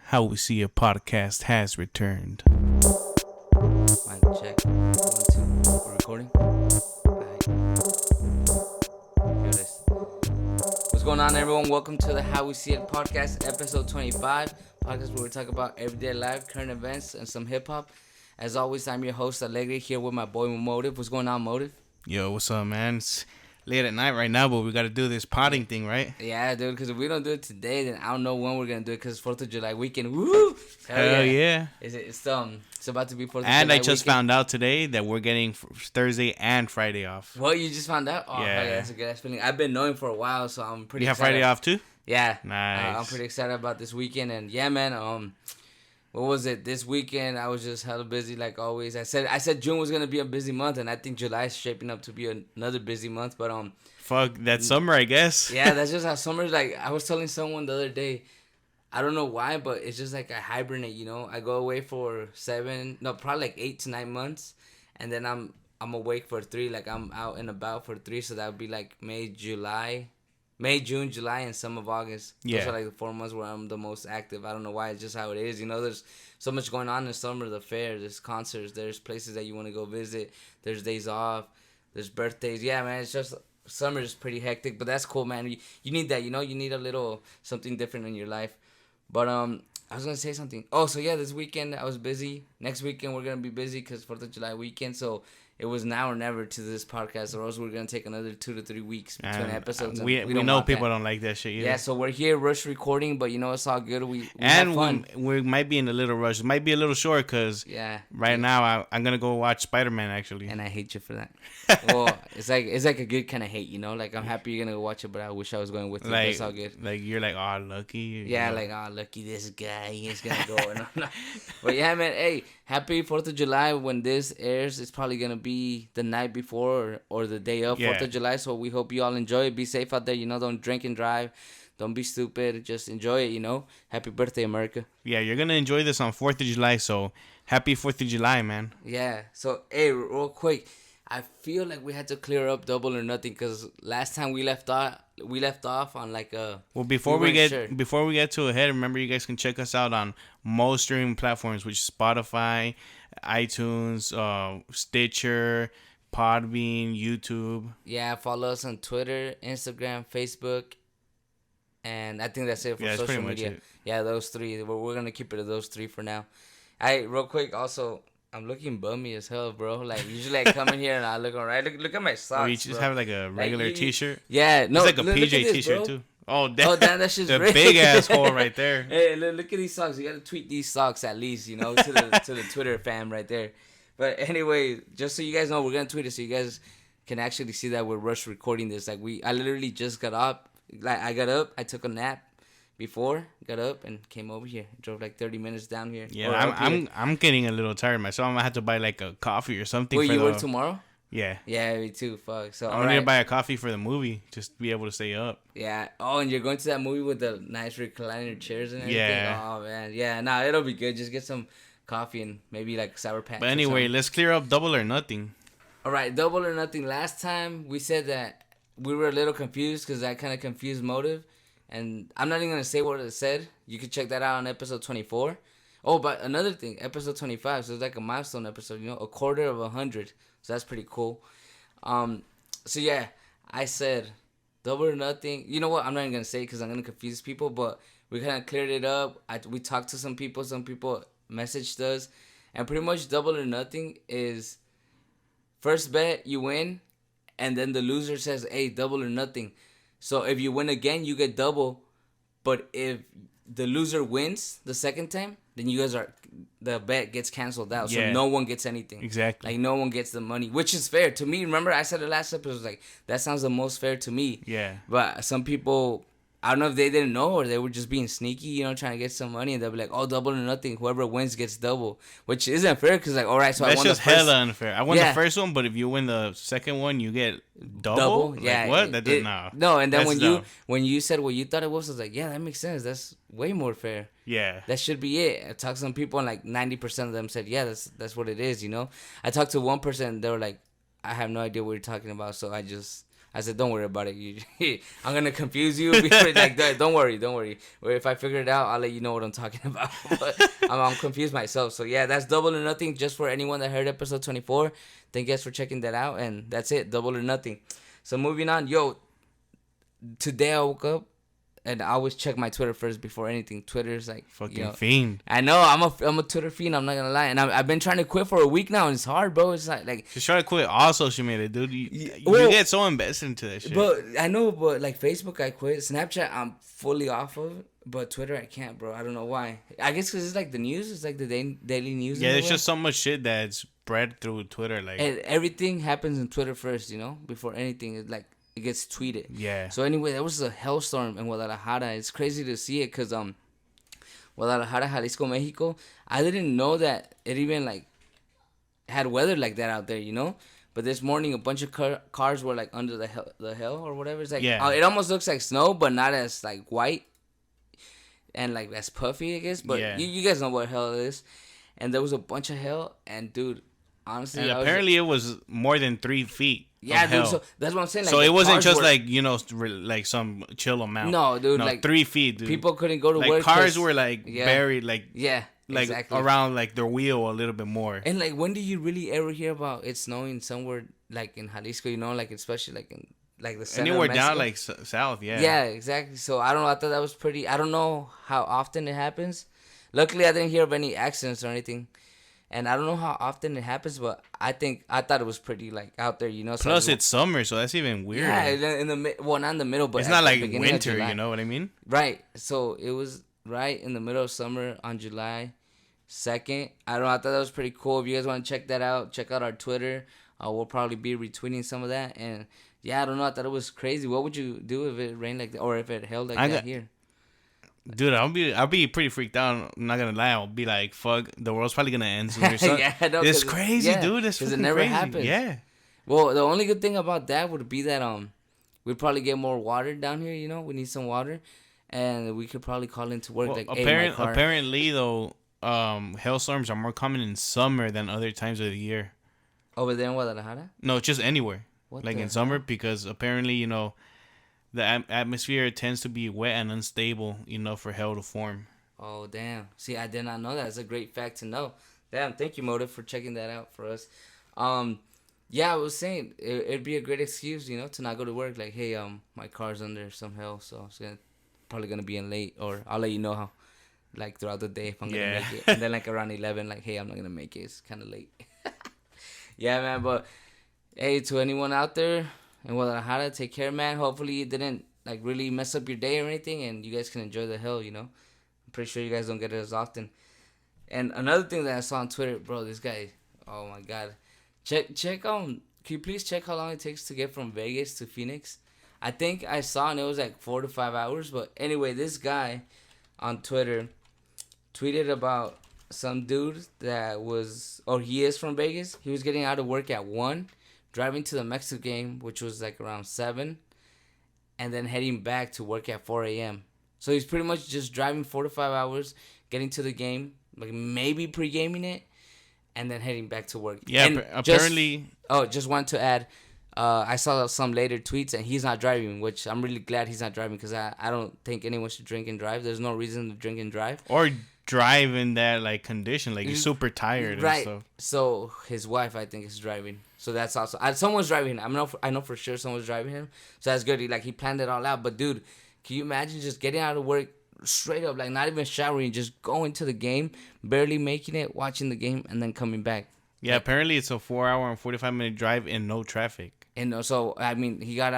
How We See It podcast has returned. Mic check. 1, 2. We're recording. Alright. Here it is. What's going on, everyone? Welcome to the How We See It podcast, episode 25. Podcast where we talk about everyday life, current events, and some hip hop. As always, I'm your host, Alegre, here with my boy Motive. What's going on, Motive? Yo, what's up, man? It's late at night right now, but we got to do this potting thing, right? Yeah, dude, because if we don't do it today, then I don't know when we're going to do it because it's 4th of July weekend. Woo! Hell yeah. It's about to be 4th of July And I just weekend. found out today that we're getting Thursday and Friday off. What, you just found out? Oh, Yeah. that's a good ass feeling. I've been knowing for a while, so I'm pretty You have excited. Friday off too? Yeah. Nice. I'm pretty excited about this weekend. And yeah, man, what was it? This weekend, I was just hella busy like always. I said June was going to be a busy month, and I think July is shaping up to be another busy month. But Fuck, that's summer, I guess. yeah, that's just how summer's like. I was telling someone the other day, I don't know why, but it's just like I hibernate, you know? I go away for probably like 8 to 9 months, and then I'm awake for 3, like I'm out and about for 3, so that would be like May, June, July, and some of August. Yeah. Those are like the 4 months where I'm the most active. I don't know why, it's just how it is, you know? There's so much going on in summer, the fair, there's concerts, there's places that you want to go visit, there's days off, there's birthdays. Yeah, man, it's just... Summer is pretty hectic, but that's cool, man. You need that, you know? You need a little something different in your life. But I was going to say something. Oh, so yeah, this weekend I was busy. Next weekend we're going to be busy because 4th of July weekend. So it was now or never to this podcast, or else we're going to take another 2 to 3 weeks between episodes. We know people don't like that shit either. Yeah, so we're here, rush recording, but you know, it's all good. We and have fun. we might be in a little rush. It might be a little short because now I'm going to go watch Spider-Man, actually. And I hate you for that. Well, it's like a good kind of hate, you know? Like, I'm happy you're going to go watch it, but I wish I was going with you. Like, that's all good. Like, you're like, oh, lucky. Yeah, like, oh, lucky this guy. He's going to go. But yeah, man, hey, happy 4th of July. When this airs, it's probably going to be the night before or the day of 4th of July. So we hope you all enjoy it. Be safe out there. You know, don't drink and drive. Don't be stupid. Just enjoy it, you know? Happy birthday, America. Yeah, you're going to enjoy this on 4th of July. So happy 4th of July, man. Yeah. So, hey, real quick. I feel like we had to clear up Double or Nothing because last time we left off on like a... Well, before we get to ahead, remember you guys can check us out on most streaming platforms, which is Spotify, iTunes, Stitcher, Podbean, YouTube. Yeah, follow us on Twitter, Instagram, Facebook, and I think that's it for social media. Yeah, those 3. We're gonna keep it at those 3 for now. Hey, real quick, also, I'm looking bummy as hell, bro. Like, usually I come in here and I look alright. Look at my socks, Oh, you just have like a regular t-shirt? Yeah, no. It's like a PJ t-shirt, too. Oh, damn, that shit's the ripped. big ass hole right there. Hey, look at these socks. You gotta tweet these socks at least, you know, to the Twitter fam right there. But anyway, just so you guys know, we're gonna tweet it so you guys can actually see that we're rush recording this. Like I literally just got up. Like I got up, I took a nap before, got up and came over here. Drove like 30 minutes down here. Yeah, I'm getting a little tired myself. I'm gonna have to buy like a coffee or something. Wait, you work tomorrow? Yeah. Yeah, me too. Fuck. So I'm gonna buy a coffee for the movie just to be able to stay up. Yeah. Oh, and you're going to that movie with the nice recliner chairs and everything? Yeah. Oh, man. Yeah, nah, it'll be good. Just get some coffee and maybe like Sour Patch. But anyway, let's clear up Double or Nothing. All right, Double or Nothing. Last time we said that we were a little confused because I kind of confused Motive. And I'm not even going to say what it said. You can check that out on episode 24. Oh, but another thing, episode 25. So it's like a milestone episode, you know, 1/4 of 100. So that's pretty cool. So yeah, I said Double or Nothing. You know what? I'm not even going to say it because I'm going to confuse people. But we kind of cleared it up. We talked to some people. Some people messaged us. And pretty much Double or Nothing is first bet, you win. And then the loser says, hey, Double or Nothing. So if you win again, you get double. But if the loser wins the second time, then the bet gets canceled out. So no one gets anything. Exactly. Like no one gets the money, which is fair to me. Remember, I said the last episode, like that sounds the most fair to me. Yeah. But some people, I don't know if they didn't know or they were just being sneaky, you know, trying to get some money. And they'll be like, oh, Double or Nothing. Whoever wins gets double, which isn't fair because, like, all right, so that's I won just the first. hella unfair. I won the first one, but if you win the second one, you get double? Like, yeah. what? That does no. No, and then that's when you said what you thought it was, I was like, yeah, that makes sense. That's way more fair. Yeah. That should be it. I talked to some people and like 90% of them said, yeah, that's what it is, you know? I talked to one person and they were like, I have no idea what you're talking about, so I just I said, don't worry about it. I'm gonna confuse you. Before, like, don't worry. Or if I figure it out, I'll let you know what I'm talking about. But I'm confused myself. So yeah, that's Double or Nothing. Just for anyone that heard episode 24, thank you guys for checking that out. And that's it, Double or Nothing. So moving on, yo. Today I woke up. And I always check my Twitter first before anything. Twitter's like fucking fiend. I know I'm a Twitter fiend. I'm not gonna lie, and I've been trying to quit for a week now, and it's hard, bro. It's like just try to quit all social media, dude. You get so invested into that shit. But I know, but like Facebook, I quit. Snapchat, I'm fully off of. But Twitter, I can't, bro. I don't know why. I guess because it's like the news. It's like the daily news. Yeah, there's just so much shit that's spread through Twitter. Like, and everything happens in Twitter first, before anything. It's like. It gets tweeted. Yeah. So anyway, there was a hailstorm in Guadalajara. It's crazy to see it because Guadalajara, Jalisco, Mexico. I didn't know that it even like had weather like that out there, But this morning, a bunch of cars were like under the hill or whatever. It's like it almost looks like snow, but not as like white and like as puffy, I guess. But you guys know what hell it is. And there was a bunch of hail, and dude, honestly, and apparently it was more than 3 feet. Yeah, dude. So that's what I'm saying. Like, so it wasn't just like like some chill amount. No, dude. No, like 3 feet, dude. People couldn't go to like work. Cars were like buried, like exactly. around like their wheel a little bit more. And like, when do you really ever hear about it snowing somewhere like in Jalisco? Like especially like in like the center. Anywhere down like south, yeah. Yeah, exactly. So I don't know. I thought that was pretty. I don't know how often it happens. Luckily, I didn't hear of any accidents or anything. And I don't know how often it happens, but I thought it was pretty like out there, So plus, it's summer, so that's even weird. Yeah, not in the middle, but it's not like winter. You know what I mean? Right. So it was right in the middle of summer on July 2nd. I don't know. I thought that was pretty cool. If you guys want to check that out, check out our Twitter. We'll probably be retweeting some of that. And yeah, I don't know. I thought it was crazy. What would you do if it rained like that, or if it held like that here? Dude, I'll be pretty freaked out. I'm not gonna lie. I'll be like, "Fuck, the world's probably gonna end soon." Or something. It's crazy, dude. It's because it never happens. Yeah. Well, the only good thing about that would be that we'd probably get more water down here. We need some water, and we could probably call into work like. Apparently, though, hailstorms are more common in summer than other times of the year. Over there in Guadalajara? No, just anywhere. Like in summer, because apparently, the atmosphere tends to be wet and unstable, for hail to form. Oh, damn. See, I did not know that. It's a great fact to know. Damn, thank you, Motive, for checking that out for us. Yeah, I was saying, it'd be a great excuse, to not go to work. Like, hey, my car's under some hail, so it's probably going to be in late. Or I'll let you know how, like, throughout the day if I'm going to make it. And then, like, around 11, like, hey, I'm not going to make it. It's kind of late. Yeah, man, but, hey, to anyone out there, and Guadalajara, take care, man. Hopefully it didn't like really mess up your day or anything, and you guys can enjoy the hill. I'm pretty sure you guys don't get it as often. And another thing that I saw on Twitter, bro, this guy, oh my god, check can you please check how long it takes to get from Vegas to Phoenix? I think I saw and it was like 4 to 5 hours. But anyway, this guy on Twitter tweeted about some dude that he is from Vegas. He was getting out of work at 1. Driving to the Mexico game, which was like around 7, and then heading back to work at 4 a.m. So he's pretty much just driving 4 to 5 hours, getting to the game, like maybe pre-gaming it, and then heading back to work. Yeah, apparently. Just wanted to add, I saw some later tweets, and he's not driving, which I'm really glad he's not driving because I don't think anyone should drink and drive. There's no reason to drink and drive. Or drive in that like condition, like you're super tired. Right. And stuff. So his wife, I think, is driving. So that's also someone's driving him. I know for sure someone's driving him. So that's good. He planned it all out. But dude, can you imagine just getting out of work straight up, like not even showering, just going to the game, barely making it, watching the game, and then coming back. Yeah, apparently it's a 4-hour and 45-minute drive in no traffic. And so I mean, he got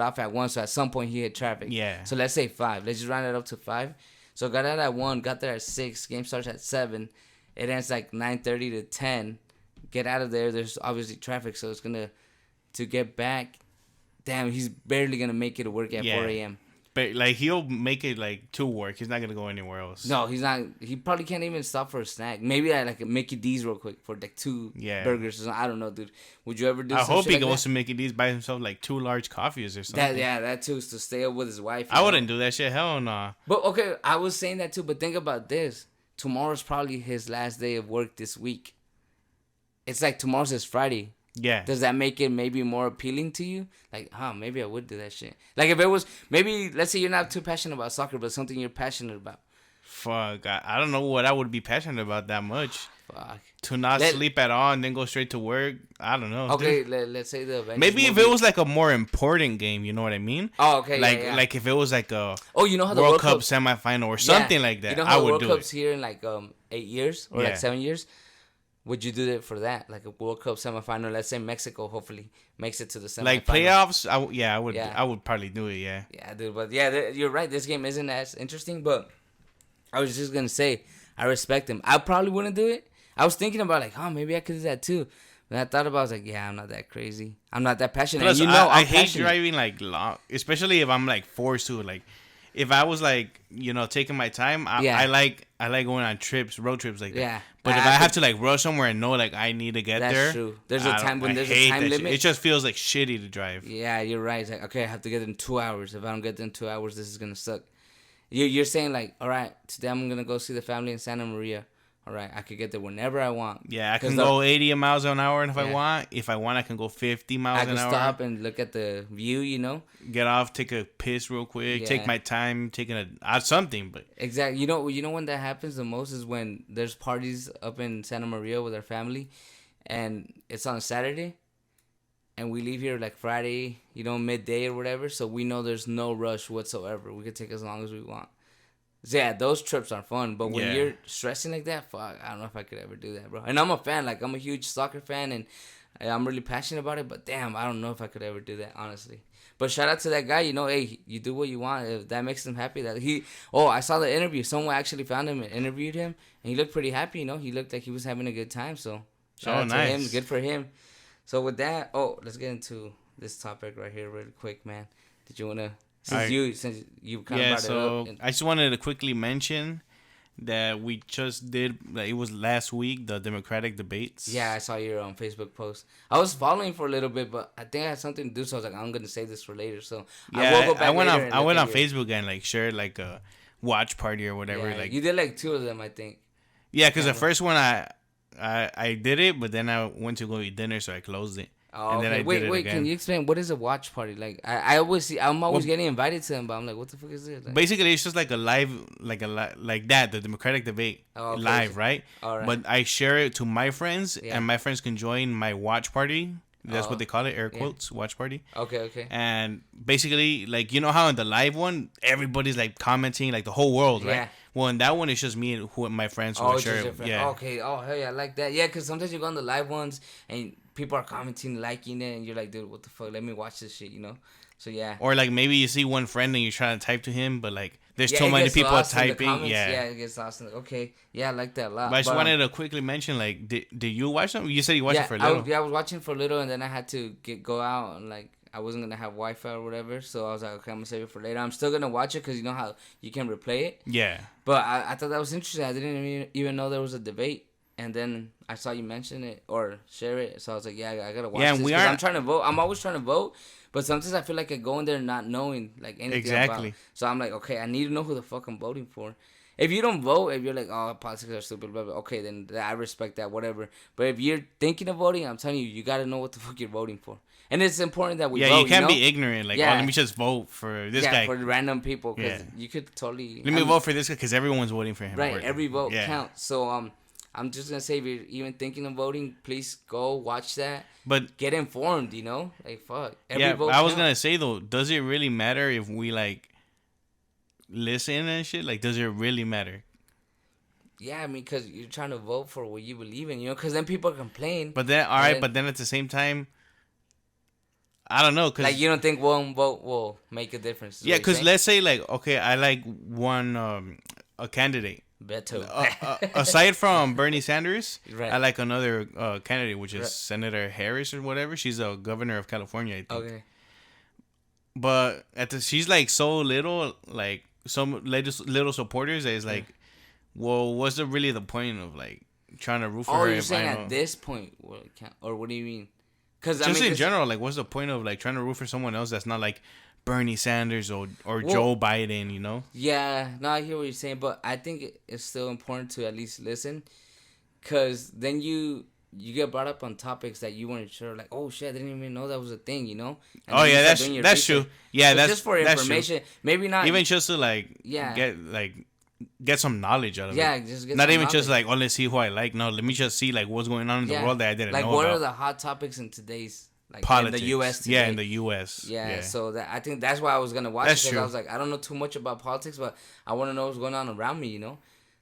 off at 1. So at some point he hit traffic. Yeah. So let's say 5. Let's just round it up to 5. So got out at 1, got there at 6. Game starts at 7. It ends like 9:30 to 10. Get out of there. There's obviously traffic, so it's to get back. Damn, he's barely gonna make it to work at 4 a.m. But like he'll make it like to work. He's not gonna go anywhere else. No, he's not. He probably can't even stop for a snack. Maybe I like a Mickey D's real quick for like 2 burgers or something. I don't know, dude. Would you ever do? I hope he goes to to Mickey D's by himself like 2 large coffees or something. That too is to stay up with his wife. I wouldn't do that shit. Hell nah. But okay, I was saying that too. But think about this. Tomorrow's probably his last day of work this week. It's like tomorrow's his Friday. Yeah. Does that make it maybe more appealing to you? Like, maybe I would do that shit. Like, if it was, maybe, let's say you're not too passionate about soccer, but something you're passionate about. Fuck, I don't know what I would be passionate about that much. Fuck. To not sleep at all and then go straight to work. I don't know. Okay, let's say the Avengers maybe movie. if it was like a more important game, you know what I mean? Oh, okay. Like if it was like a you know how the World Cup semifinal or something like that, you know I how would World do Cup's it. here in like 8 years or like 7 years. Would you do it for that? Like a World Cup semifinal? Let's say Mexico hopefully makes it to the semifinal. Like playoffs? I would. Yeah. I would probably do it. Yeah. Yeah, dude. But yeah, you're right. This game isn't as interesting. But I was just gonna say I respect him. I probably wouldn't do it. I was thinking about like, maybe I could do that too. But I thought about, I was like, yeah, I'm not that crazy. I'm not that passionate. Plus, and I hate passionate. driving like long, especially if I'm like forced to. Like, if I was like, taking my time, I like going on road trips like that. Yeah. But if I have to like rush somewhere and know like I need to get there, that's true. There's a time when there's a time limit. It just feels like shitty to drive. Yeah, you're right. It's like, okay, I have to get in 2 hours. If I don't get there in 2 hours, this is gonna suck. You're saying like, all right, today I'm gonna go see the family in Santa Maria. All right, I could get there whenever I want. Yeah, I can go 80 miles an hour if I want. If I want, I can go 50 miles an hour. I can stop and look at the view, Get off, take a piss real quick, take my time, something. But exactly, you know when that happens the most is when there's parties up in Santa Maria with our family, and it's on a Saturday, and we leave here like Friday, midday or whatever. So we know there's no rush whatsoever. We can take as long as we want. So yeah, those trips are fun, but when you're stressing like that, fuck, I don't know if I could ever do that, bro. And I'm a fan, like I'm a huge soccer fan, and I'm really passionate about it. But damn, I don't know if I could ever do that, honestly. But shout out to that guy, hey, you do what you want. If that makes him happy, I saw the interview. Someone actually found him and interviewed him, and he looked pretty happy. He looked like he was having a good time. So shout out to him, good for him. So with that, let's get into this topic right here, really quick, man. Did you wanna? Since you kind of brought it up. I just wanted to quickly mention that we just did, it was last week, the Democratic debates. Yeah, I saw your Facebook post. I was following for a little bit, but I think I had something to do, so I was like, I'm going to save this for later. So yeah, I will go back I went on Facebook and like shared like a watch party or whatever. Yeah, like you did like 2 of them, I think. Yeah, because the first one I did it, but then I went to go eat dinner, so I closed it. Oh, okay. Wait, can you explain what is a watch party? Like I'm always getting invited to them, but I'm like, what the fuck is this? Like, basically, it's just like a live, like the Democratic debate live, right? All right. But I share it to my friends, and my friends can join my watch party. That's what they call it, air quotes, watch party. Okay. And basically, like, you know how in the live one, everybody's like commenting, like the whole world, right? Yeah. Well, in that one, it's just me and my friends who share it. Yeah. Okay. Oh, hell yeah, I like that. Yeah, because sometimes you go on the live ones and people are commenting, liking it, and you're like, dude, what the fuck? Let me watch this shit, So yeah. Or like maybe you see one friend and you're trying to type to him, but like there's too many people typing. Yeah, it gets lost. Okay. Yeah, I like that a lot. But I just wanted to quickly mention, like, did you watch them? You said you watched it for a little. I was watching for a little, and then I had to go out, and like I wasn't gonna have Wi-Fi or whatever, so I was like, okay, I'm gonna save it for later. I'm still gonna watch it because you know how you can replay it. Yeah. But I thought that was interesting. I didn't even know there was a debate. And then I saw you mention it or share it, so I was like, "Yeah, I gotta watch this." I'm trying to vote. I'm always trying to vote, but sometimes I feel like I go in there not knowing like anything about. So I'm like, okay, I need to know who the fuck I'm voting for. If you don't vote, if you're like, "Oh, politics are stupid," blah, blah, okay, then I respect that, whatever. But if you're thinking of voting, I'm telling you, you gotta know what the fuck you're voting for. And it's important that we vote. Yeah, you can't be ignorant. Like, let me just vote for this guy. Yeah, for random people, because you could totally. Let me vote for this guy because everyone's voting for him. Right, every vote counts. So I'm just gonna say, if you're even thinking of voting, please go watch that. But get informed, like fuck. Every vote I was gonna say though, does it really matter if we like listen and shit? Like, does it really matter? Yeah, I mean, because you're trying to vote for what you believe in, because then people complain. But then, but then at the same time, I don't know, cause like you don't think one vote will make a difference? Yeah, because let's say like, okay, I like one a candidate. Beto. Aside from Bernie Sanders, right. I like another candidate, which is Senator Harris or whatever. She's a governor of California, I think. Okay. But she's like so little, like some little supporters that is like, well, what's really the point of like trying to root for her? Oh, you're saying at this point, or what do you mean? Because just in general, like, what's the point of like trying to root for someone else that's not like Bernie Sanders or Joe Biden, Yeah, no, I hear what you're saying, but I think it's still important to at least listen, because then you you get brought up on topics that you weren't sure, like, oh shit, I didn't even know that was a thing, you know. And Oh then you yeah, start doing your that's true. research. Yeah, So that's just for that's true. information. Maybe not Even just to like Yeah. get some knowledge out of it. Yeah, just get Not some even just knowledge. like, oh, let's see who I like. No, let me just see like what's going on in the world that I didn't like know what about. are the hot topics in today's like Politics. in the U.S. today? Yeah, in the U.S. Yeah, so that I think that's why I was gonna watch That's it, because true. I was like, I don't know too much about politics, but I want to know what's going on around me, you know.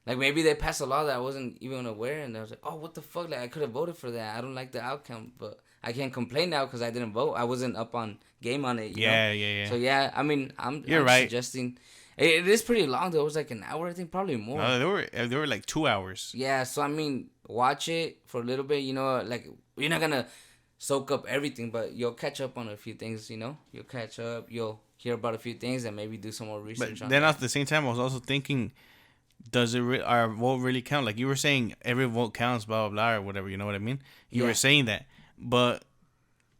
Like maybe they passed a law that I wasn't even aware, and I was like, oh, what the fuck? Like I could have voted for that. I don't like the outcome, but I can't complain now because I didn't vote. I wasn't up on game on it. You know? Yeah. So yeah, I mean, I'm right. suggesting. It is pretty long though. It was like an hour, I think, probably more. No, they were like 2 hours. Yeah, so I mean, watch it for a little bit. You know, like you're not gonna soak up everything, but you'll catch up on a few things. You know, you'll catch up. You'll hear about a few things and maybe do some more research. But then at the same time, I was also thinking, does our vote really count? Like you were saying, every vote counts, blah blah blah, or whatever. You know what I mean? You were saying that, but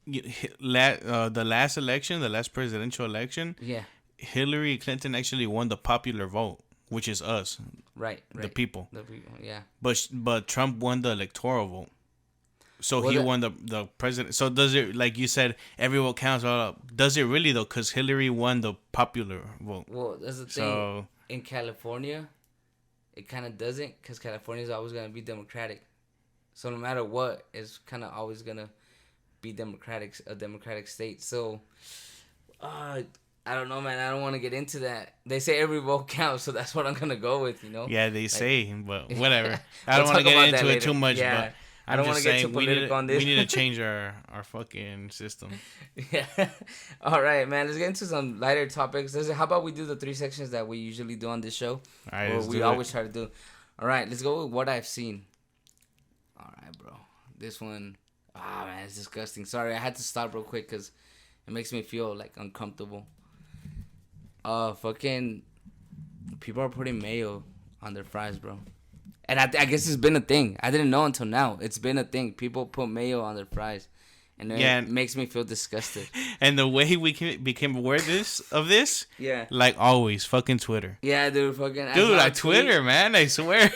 the last election, the last presidential election, yeah, Hillary Clinton actually won the popular vote, which is us, right. the people. The people, yeah. But Trump won the electoral vote. So Well, he won the president. So does it, like you said, every vote counts? Does it really though? Because Hillary won the popular vote. Well, that's the thing. So in California, it kind of doesn't, because California is always gonna be Democratic. So no matter what, it's kind of always gonna be Democratic, a Democratic state. So, I don't know, man. I don't want to get into that. They say every vote counts, so that's what I'm gonna go with. You know. yeah, they Like, say, but whatever. I We'll don't want to talk get about that into it later. too much. Yeah. But I don't want to get too political on this. We need to change our fucking system. Yeah. All right, man. Let's get into some lighter topics. How about we do the 3 sections that we usually do on this show? All right, or let's we do always it. try to do. All right, let's go with what I've seen. All right, bro. This one, man, it's disgusting. Sorry, I had to stop real quick because it makes me feel like uncomfortable. Fucking people are putting mayo on their fries, bro. And I guess it's been a thing. I didn't know until now. It's been a thing. People put mayo on their fries, and it makes me feel disgusted. And the way we became aware of this, Yeah. like always, fucking Twitter. Yeah, dude, fucking. Dude, Twitter, man, I swear.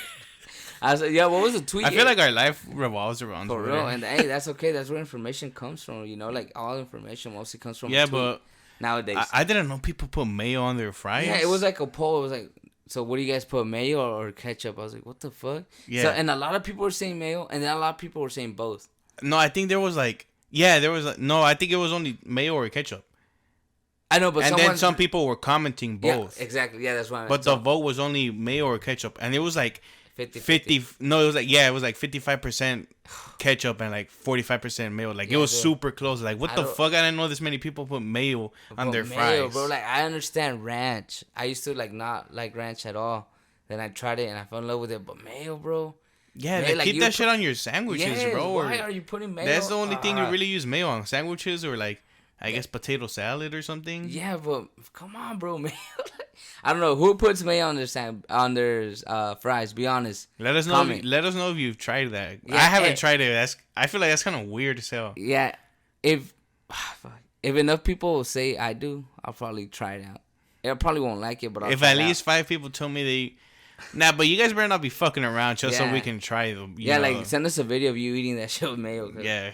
I was like, yeah, what was the tweet? I feel like our life revolves around for Twitter. real, and hey, that's okay. That's where information comes from. You know, like all information mostly comes from. Yeah, a tweet but nowadays, I didn't know people put mayo on their fries. yeah, it was like a poll. It was like, so what do you guys put, mayo or ketchup? I was like, what the fuck? Yeah. So, and a lot of people were saying mayo, and then a lot of people were saying both. No, I think there was like, no, I think it was only mayo or ketchup. I know, but then some people were commenting both. Yeah, exactly. Yeah, that's why. But the vote was only mayo or ketchup, and it was like 50. No, it was like 55% ketchup and like 45% mayo. Like it was super close. Like what the fuck? I didn't know this many people put mayo on their fries. Bro. Like I understand ranch. I used to like not like ranch at all. Then I tried it and I fell in love with it. But mayo, bro. Yeah, mayo, like keep that shit on your sandwiches, bro. Why are you putting mayo? That's the only thing you really use mayo on, sandwiches or like I guess potato salad or something. Yeah, but come on, bro, mayo. I don't know who puts mayo on their fries. Be honest. Let us know. Let us know if you've tried that. Yeah, I haven't tried it. I feel like that's kind of weird as hell. Yeah, if enough people say I do, I'll probably try it out. I probably won't like it, but I'll if try at it least 5 people tell me they. Nah, but you guys better not be fucking around just so we can try them. Yeah, like send us a video of you eating that shit with mayo. Yeah.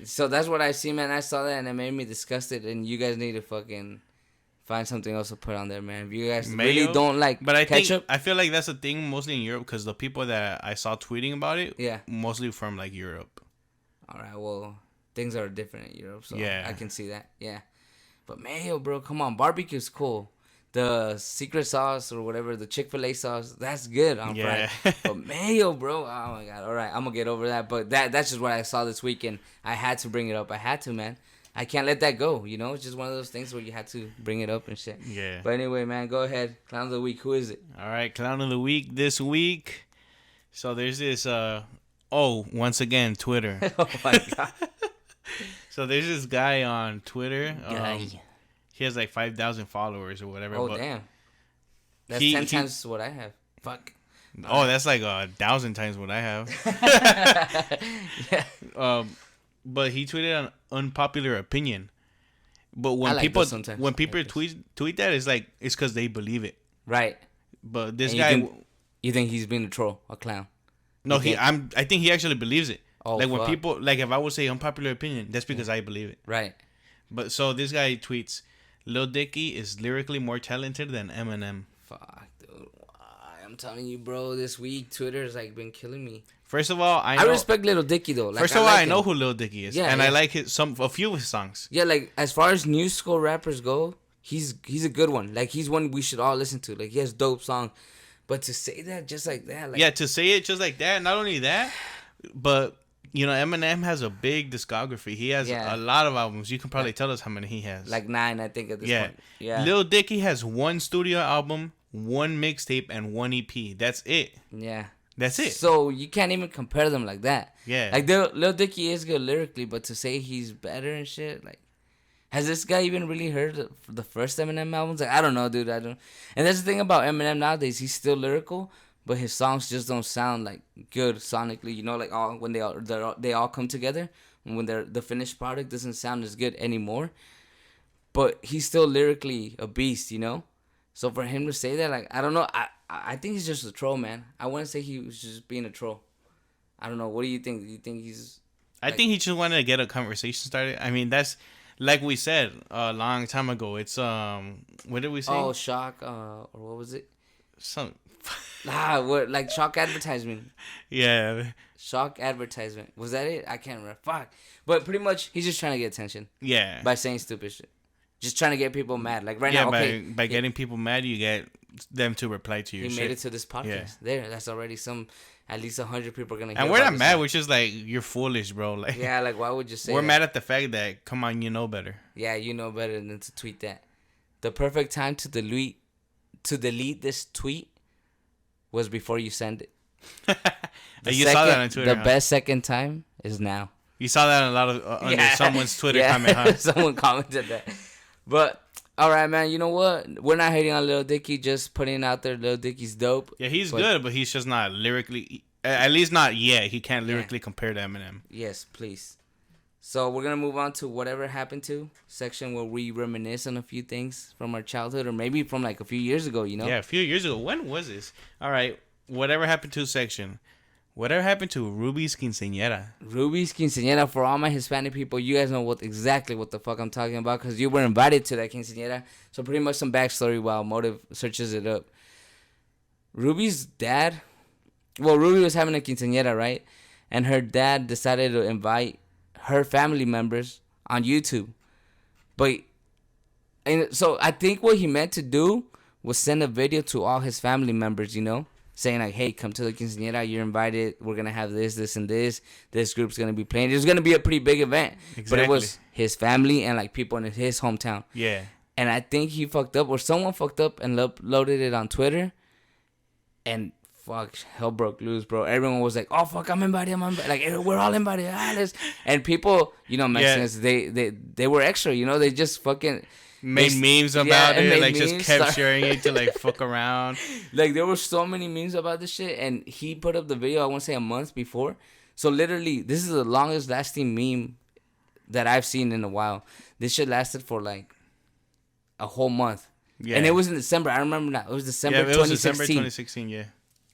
So that's what I see, man. I saw that and it made me disgusted. And you guys need to fucking find something else to put on there, man. If you guys really don't like ketchup. I feel like that's a thing mostly in Europe because the people that I saw tweeting about it, yeah, mostly from like Europe. All right, well, things are different in Europe, so yeah, I can see that. Yeah, but mayo, bro, come on, barbecue's cool. The secret sauce or whatever, the Chick-fil-A sauce, that's good on fries. But mayo, bro, oh my god. All right, I'm gonna get over that. But that's just what I saw this weekend. I had to bring it up. I had to, man. I can't let that go. You know, it's just one of those things where you had to bring it up and shit. Yeah. But anyway, man, go ahead. Clown of the week. Who is it? All right, clown of the week this week. So there's this. Once again, Twitter. Oh my god. So there's this guy on Twitter. He has like 5,000 followers or whatever. Oh, damn. That's 10 times what I have. Fuck. That's like 1,000 times what I have. Yeah. But he tweeted an unpopular opinion. But when people tweet that, it's like it's because they believe it. Right. But this guy, you think he's being a troll, a clown? No, I think he actually believes it. Oh, like when fuck. people, like if I would say unpopular opinion, that's because I believe it. Right. But so this guy tweets, Lil Dicky is lyrically more talented than Eminem. Fuck, dude. Why? I'm telling you, bro. This week, Twitter's like been killing me. First of all, I respect Lil Dicky though. Like, first of all, like I know him. who Lil Dicky is, Yeah, and yeah. I like a few of his songs. Yeah, like as far as new school rappers go, he's a good one. Like he's one we should all listen to. Like he has dope songs. But to say that just like that, like Yeah, to say it just like that. Not only that, but you know, Eminem has a big discography. He has Yeah. a lot of albums. You can probably tell us how many he has. like 9, I think at this yeah. point. Yeah. Lil Dicky has one studio album, one mixtape, and one EP. That's it. Yeah. That's it. So you can't even compare them like that. Yeah. Like Lil Dicky is good lyrically, but to say he's better and shit, like, has this guy even really heard the first Eminem albums? Like, I don't know, dude. I don't. And that's the thing about Eminem nowadays. He's still lyrical, but his songs just don't sound like good sonically. You know, like when they all come together, and when the finished product doesn't sound as good anymore. But he's still lyrically a beast, you know. So for him to say that, like, I don't know. I think he's just a troll, man. I wouldn't say he was just being a troll. I don't know. What do you think? Do you think he's? I think he just wanted to get a conversation started. I mean, that's like we said a long time ago. It's what did we say? Oh, shock. Or what was it? Some. What, like shock advertisement. Yeah. Shock advertisement. Was that it? I can't remember. Fuck. But pretty much, he's just trying to get attention. Yeah. By saying stupid shit. Just trying to get people mad. Like right yeah, now, okay. by getting people mad, you get them to reply to your He shit. made it to this podcast. Yeah. There. That's already at least 100 people are going to hear And we're about not this mad. song. We're just like, you're foolish, bro. Like, Yeah, like why would you say we're that? mad at the fact that, come on, you know better. Yeah, you know better than to tweet that. The perfect time to delete this tweet was before you send it. Saw that on Twitter. The best second time is now. You saw that on a lot of under someone's Twitter comment, huh? Someone commented that. But all right, man. You know what? We're not hating on Lil Dicky. Just putting out there, Lil Dicky's dope. Yeah, he's good, but he's just not lyrically. At least not yet. He can't lyrically Yeah. compare to Eminem. Yes, please. So we're gonna move on to whatever happened to section where we reminisce on a few things from our childhood or maybe from like a few years ago. You know? Yeah, a few years ago. When was this? All right. Whatever happened to section. Whatever happened to Ruby's quinceañera? Ruby's quinceañera, for all my Hispanic people, you guys know exactly what the fuck I'm talking about because you were invited to that quinceañera. So pretty much some backstory while Motive searches it up. Ruby's dad, Ruby was having a quinceañera, right? And her dad decided to invite her family members on YouTube. So I think what he meant to do was send a video to all his family members, you know? Saying like, hey, come to the quinceañera, you're invited. We're gonna have this, and this. This group's gonna be playing. It's gonna be a pretty big event. Exactly. But it was his family and like people in his hometown. Yeah. And I think he fucked up, or someone fucked up and uploaded it on Twitter. And fuck, hell broke loose, bro. Everyone was like, oh fuck, I'm invited. Like we're all invited. And people, you know, Mexicans, they were extra. You know, they just fucking. Made memes about it, like memes, just kept sharing it to like fuck around. Like there were so many memes about this shit, and he put up the video, I want to say a month before. So literally, this is the longest lasting meme that I've seen in a while. This shit lasted for like a whole month. Yeah. And it was in December. I remember now. It was December 2016. It was December 2016, yeah.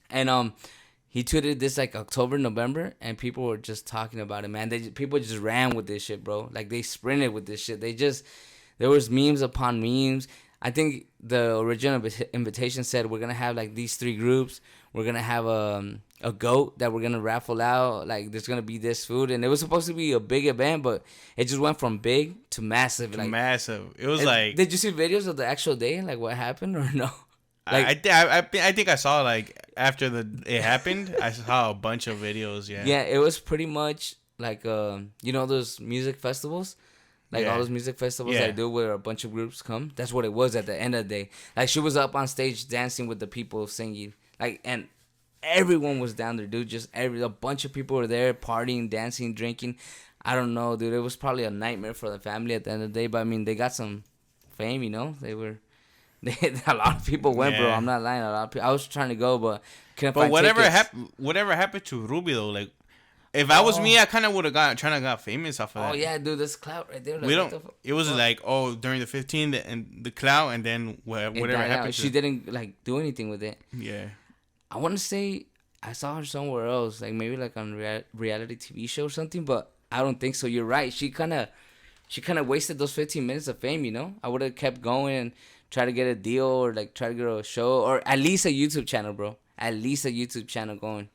And he tweeted this like October, November, and people were just talking about it, man. People just ran with this shit, bro. Like they sprinted with this shit. There was memes upon memes. I think the original invitation said we're gonna have like these 3 groups. We're gonna have a goat that we're gonna raffle out. Like there's gonna be this food, and it was supposed to be a big event, but it just went from big to massive. Like massive. It was like. Did you see videos of the actual day, like what happened, or no? Like, I think I saw like after it happened, I saw a bunch of videos. Yeah. Yeah, it was pretty much like you know those music festivals. Like all those music festivals that I do where a bunch of groups come. That's what it was at the end of the day. Like she was up on stage dancing with the people singing. Like and everyone was down there, dude. Just a bunch of people were there partying, dancing, drinking. I don't know, dude. It was probably a nightmare for the family at the end of the day. But I mean, they got some fame, you know. A lot of people went, bro. I'm not lying. A lot of people. I was trying to go, but couldn't find tickets. Whatever happened to Ruby though, like. If I was me, I kind of would have got famous off of that. Oh yeah, dude, this clout right there. Like, we don't. It was like during the 15 and the clout, and then whatever happened. She didn't like do anything with it. Yeah. I want to say I saw her somewhere else, like maybe like on reality TV show or something. But I don't think so. You're right. She kind of wasted those 15 minutes of fame. You know, I would have kept going and try to get a deal or like try to get a show or at least a YouTube channel, bro. At least a YouTube channel going.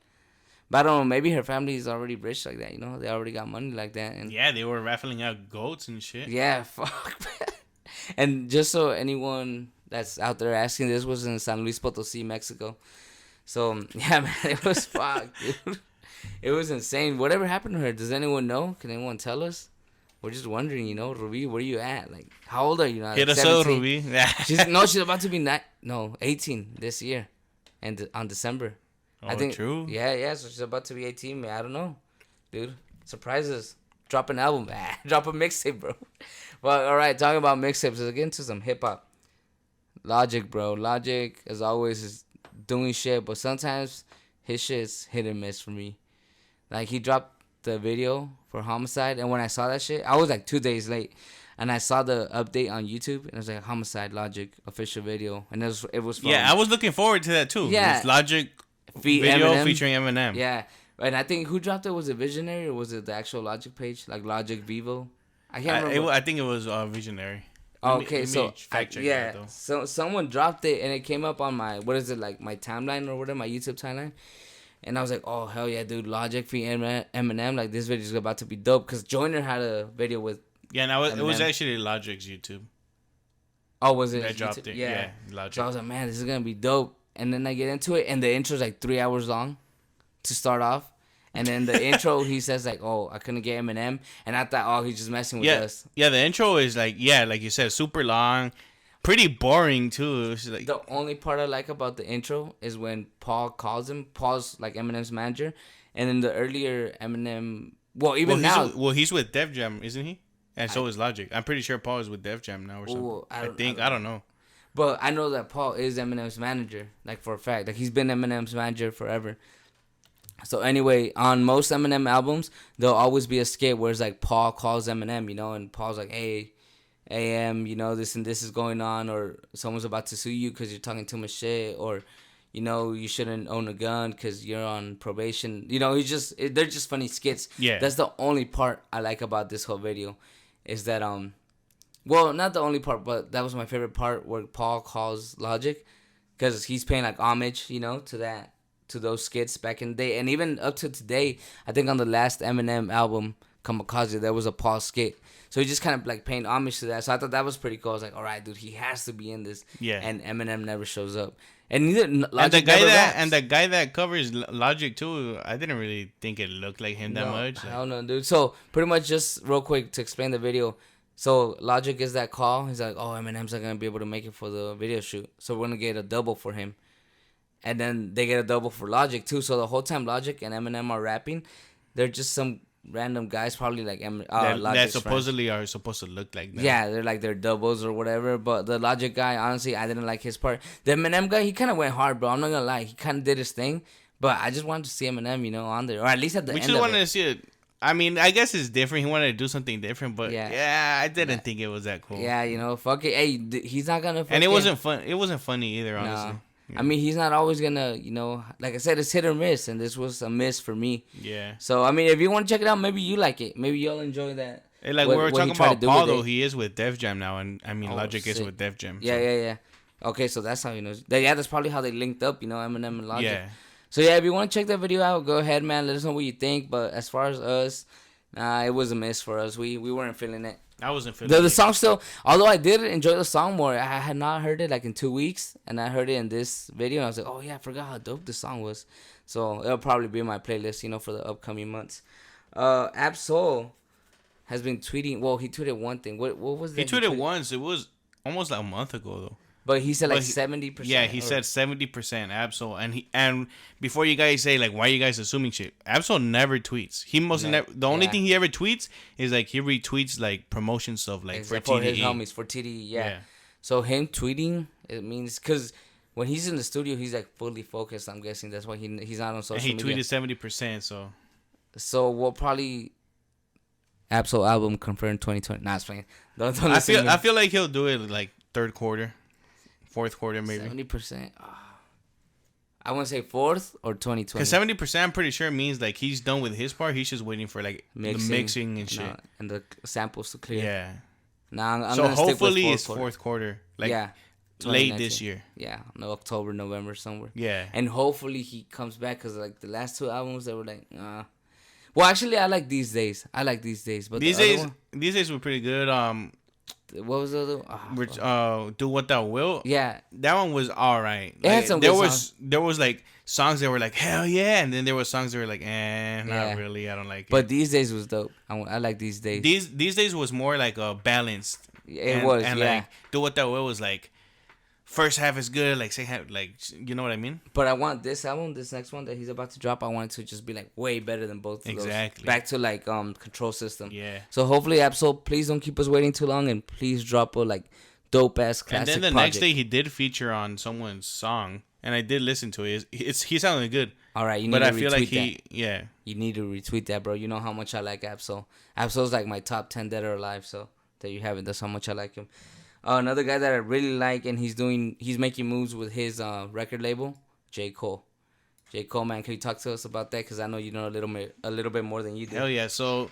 But I don't know. Maybe her family is already rich like that. You know, they already got money like that. And yeah, they were raffling out goats and shit. yeah, fuck. And just so anyone that's out there asking, this was in San Luis Potosí, Mexico. So yeah, man, it was fucked, dude. It was insane. Whatever happened to her? Does anyone know? Can anyone tell us? We're just wondering, you know, Ruby, where are you at? Like, how old are you now? Hit Like us up, Ruby. she's about to be 18 this year, and on December. Oh, I think, true. Yeah. So she's about to be 18, man. I don't know, dude. Surprises. Drop an album, drop a mixtape, bro. Well, all right. Talking about mixtapes, let's get into some hip hop. Logic, bro. Logic, as always, is doing shit, but sometimes his shit's hit and miss for me. Like, he dropped the video for Homicide, and when I saw that shit, I was like 2 days late, and I saw the update on YouTube, and it was like Homicide Logic official video, and it was from, yeah, I was looking forward to that too. Yeah. It's Logic video Eminem. featuring Eminem. Yeah, and I think who dropped it? Was it Visionary or was it the actual Logic page, like Logic Vivo? I can't remember. I think it was Visionary. Okay, so yeah, so someone dropped it and it came up on my my timeline or whatever, my YouTube timeline, and I was like, oh hell yeah, dude, Logic feat Eminem, like this video is about to be dope because Joyner had a video with it was actually Logic's YouTube. Oh, was it? That dropped it. Yeah, Logic. So I was like, man, this is gonna be dope, and then I get into it and the intro's like 3 hours long to start off. And then the intro, he says like, "Oh, I couldn't get Eminem," and I thought, "Oh, he's just messing with us." Yeah, the intro is like you said, super long, pretty boring too. It's like, the only part I like about the intro is when Paul calls him. Paul's like Eminem's manager, and in the earlier Eminem, he's with Def Jam, isn't he? And so is Logic. I'm pretty sure Paul is with Def Jam now or something. I don't know. But I know that Paul is Eminem's manager, like for a fact. Like he's been Eminem's manager forever. So anyway, on most Eminem albums, there'll always be a skit where it's like Paul calls Eminem, you know, and Paul's like, "Hey, AM, you know, this and this is going on," or someone's about to sue you because you're talking too much shit, or, you know, you shouldn't own a gun because you're on probation. You know, they're just funny skits. Yeah. That's the only part I like about this whole video, is that well, not the only part, but that was my favorite part where Paul calls Logic, because he's paying like homage, you know, to those skits back in the day. And even up to today, I think on the last Eminem album, Kamikaze, there was a Paul skit. So he just kind of like paying homage to that. So I thought that was pretty cool. I was like, all right, dude, he has to be in this. Yeah. And Eminem never shows up. And neither Logic the guy that covers Logic too, I didn't really think it looked like him that much. I don't know, dude. So pretty much, just real quick to explain the video. So Logic is that call. He's like, oh, Eminem's not gonna be able to make it for the video shoot, so we're gonna get a double for him. And then they get a double for Logic too. So the whole time Logic and Eminem are rapping, they're just some random guys, probably like that supposedly are supposed to look like them. Yeah, they're like their doubles or whatever. But the Logic guy, honestly, I didn't like his part. The Eminem guy, he kind of went hard, bro. I'm not gonna lie, he kind of did his thing. But I just wanted to see Eminem, you know, on there, or at least at the end. We just wanted to see it. I mean, I guess it's different. He wanted to do something different, but I didn't think it was that cool. Yeah, you know, fuck it. Hey, he's not gonna. And it wasn't fun. It wasn't funny either, honestly. No. Yeah. I mean, he's not always gonna, you know, like I said, it's hit or miss, and this was a miss for me. Yeah. So I mean, if you want to check it out, maybe you like it. Maybe you'll enjoy that. Hey, like we were talking about Paul, though, he is with Def Jam now, and I mean, Logic is with Def Jam. Yeah. Okay, so that's how you know. Yeah, that's probably how they linked up, you know, Eminem and Logic. Yeah. So yeah, if you want to check that video out, go ahead, man. Let us know what you think. But as far as us, it was a miss for us. We weren't feeling it. I wasn't feeling it. The song still, although I did enjoy the song more, I had not heard it like in 2 weeks, and I heard it in this video, and I was like, oh yeah, I forgot how dope this song was. So it'll probably be in my playlist, you know, for the upcoming months. Ab-Soul has been tweeting. Well, he tweeted one thing. What was that? He tweeted once. It was almost like a month ago though. But he said like 70%. Yeah, he said 70% Ab-Soul, and before you guys say like, why are you guys assuming shit? Ab-Soul never tweets. He mostly never. The only thing he ever tweets is like he retweets like promotion stuff like except for TDE. For his homies for TDE. Yeah. So him tweeting, it means because when he's in the studio, he's like fully focused. I'm guessing that's why he's not on social media. And he tweeted 70%. So we'll probably Ab-Soul album confirmed 2020. Nah, it's playing. I feel like he'll do it like third quarter. Fourth quarter, maybe 70%. I want to say 4th or 2020. Because 70%, I'm pretty sure means like he's done with his part. He's just waiting for like the mixing and shit. And the samples to clear. Yeah. Nah, I'm so gonna hopefully stick with it's fourth quarter. Like yeah. late this year. Yeah, no, October, November, somewhere. Yeah. And hopefully he comes back because like the last 2 albums they were like, Well, actually, I like These Days. But these days were pretty good. What was the other one? Do What Thou Wilt. Yeah, that one was all right. It had some good songs. There was like songs that were like hell yeah, and then there were songs that were like not really. I don't like it. But These Days was dope. I like These Days. These days was more like balanced. It was, and like Do What Thou Wilt was like first half is good, like second half, like you know what I mean. But I want this album, this next one that he's about to drop. I want it to just be like way better than both of those. Exactly. Back to like Control System. Yeah. So hopefully, Absol, please don't keep us waiting too long, and please drop a like dope ass classic. And then the project. next day he did feature on someone's song, and I did listen to it. He sounded good. All right, you need but to I feel like that. You need to retweet that, bro. You know how much I like Absol. Absol's like my top 10 dead or alive. So there you have it. That's how much I like him. Another guy that I really like, and he's making moves with his record label, J. Cole. J. Cole, man, can you talk to us about that? Because I know you know a little bit more than you do. Hell yeah. So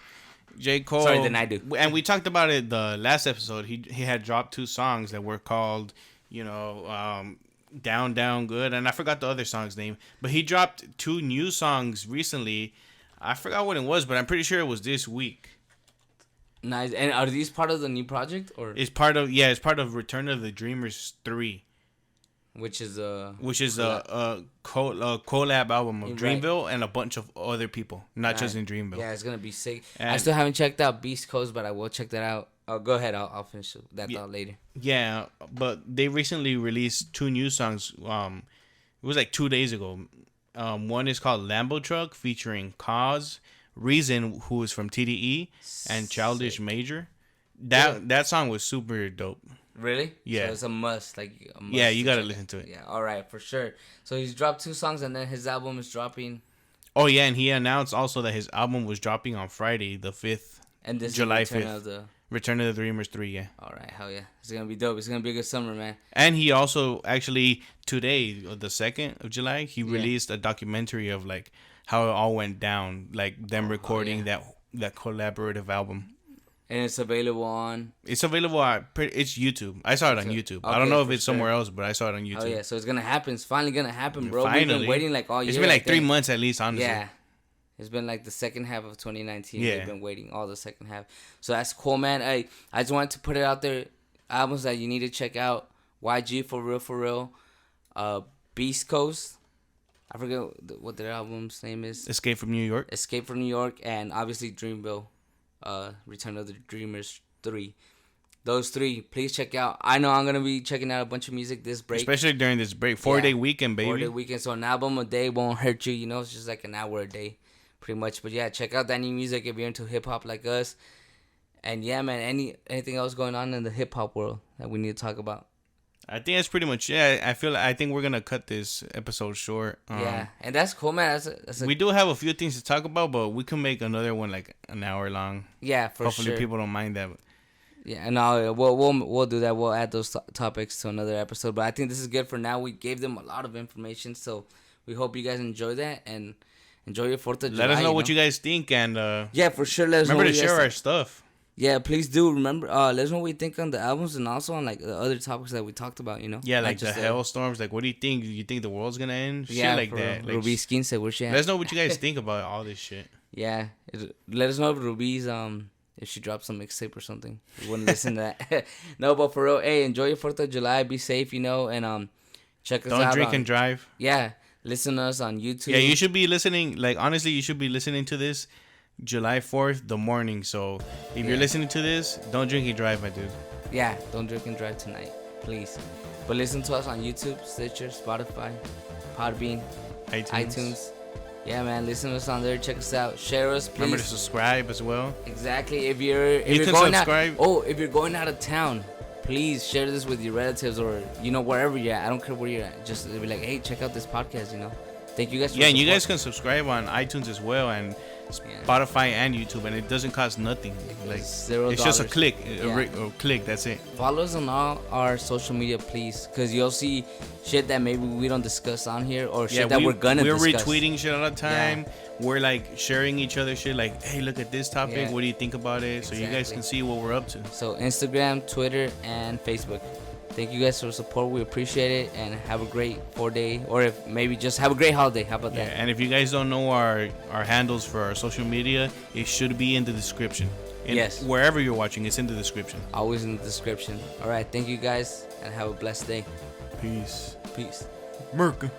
J. Cole. Sorry, than I do. And we talked about it the last episode. He had dropped 2 songs that were called, Down, Down, Good. And I forgot the other song's name. But he dropped 2 new songs recently. I forgot what it was, but I'm pretty sure it was this week. Nice. And are these part of the new project or? It's part of Return of the Dreamers 3. Which is a collab album of Dreamville and a bunch of other people, not just in Dreamville. Yeah, it's gonna be sick. And I still haven't checked out Beast Coast, but I will check that out. Go ahead, I'll finish that thought later. Yeah, but they recently released 2 new songs. It was like 2 days ago. One is called Lambo Truck featuring Cause, Reason, who is from TDE, and Childish Major. That song was super dope. Really? Yeah. So it's a must. Yeah, you gotta listen to it. Yeah, all right, for sure. So he's dropped 2 songs, and then his album is dropping. Oh yeah, and he announced also that his album was dropping on Friday, the 5th. And this July is Return 5th. Return of the Dreamers 3, yeah. All right, hell yeah. It's gonna be dope. It's gonna be a good summer, man. And he also actually today, the 2nd of July, he released a documentary of like how it all went down, like them recording that collaborative album. And it's available on. It's available it's YouTube. I saw it on YouTube. Okay, I don't know if it's somewhere else, but I saw it on YouTube. Oh yeah, so it's gonna happen. It's finally gonna happen, bro. Finally. We've been waiting like all year. It's been like 3 months at least, honestly. Yeah. It's been like the second half of 2019. Yeah. We've been waiting all the second half. So that's cool, man. I just wanted to put it out there. Albums that you need to check out. YG, For Real. Beast Coast. I forget what their album's name is. Escape from New York. And obviously Dreamville. Return of the Dreamers 3. Those 3, please check out. I know I'm going to be checking out a bunch of music this break. Especially during this break. 4-day weekend, baby. 4-day weekend. So an album a day won't hurt you. You know, it's just like an hour a day. Pretty much. But yeah, check out that new music if you're into hip-hop like us. And yeah, man, anything else going on in the hip-hop world that we need to talk about? I think that's pretty much it. I think we're going to cut this episode short. Yeah, and that's cool, man. We do have a few things to talk about, but we can make another one like an hour long. Yeah, for Hopefully people don't mind that. Yeah, and we'll do that. We'll add those topics to another episode. But I think this is good for now. We gave them a lot of information, so we hope you guys enjoy that and enjoy your 4th of July. Let us know what you guys think, and yeah, for sure. Let us remember to share our stuff. Yeah, please do. Remember, let us know what you think on the albums and also on like the other topics that we talked about. You know. Yeah, like the hailstorms. Like, what do you think? Do you think the world's gonna end? Yeah, shit like that. Like, Ruby Skin said, "Where's she at?" Let us know what you guys think about all this shit. Yeah, let us know if Ruby's if she drops some mixtape or something. We wouldn't listen to that. No, but for real, hey, enjoy your 4th of July. Be safe, and check us out. Don't drink and drive. Yeah, listen to us on YouTube. Yeah, you should be listening. Like, honestly, you should be listening to this July 4th, the morning. So if you're listening to this, don't drink and drive, my dude. Yeah, don't drink and drive tonight, please. But listen to us on YouTube, Stitcher, Spotify, Podbean, iTunes. Yeah, man, listen to us on there. Check us out. Share us, please. Remember to subscribe as well. Exactly. If you're going if you're going out of town, please share this with your relatives or wherever you're at. I don't care where you're at. Just be like, hey, check out this podcast. thank you guys for Yeah, and you support. guys can subscribe on iTunes as well, and Spotify and YouTube, and it doesn't cost nothing. Like $0. it's just a click, Yeah. a click. That's it. Follow us on all our social media, please, because you'll see shit that maybe we don't discuss on here, or shit that we're gonna discuss. We're retweeting shit all the time. We're like sharing each other shit. Like, hey, look at this topic. Yeah. What do you think about it? So you guys Exactly. can see what we're up to. So Instagram, Twitter, and Facebook. Thank you guys for the support. We appreciate it, and have a great 4-day, or if maybe just have a great holiday. How about Yeah, that? and if you guys don't know our handles for our social media, it should be in the description. Yes. Wherever you're watching, it's in the description. Always in the description. All right, thank you guys, and have a blessed day. Peace. Peace. Merca.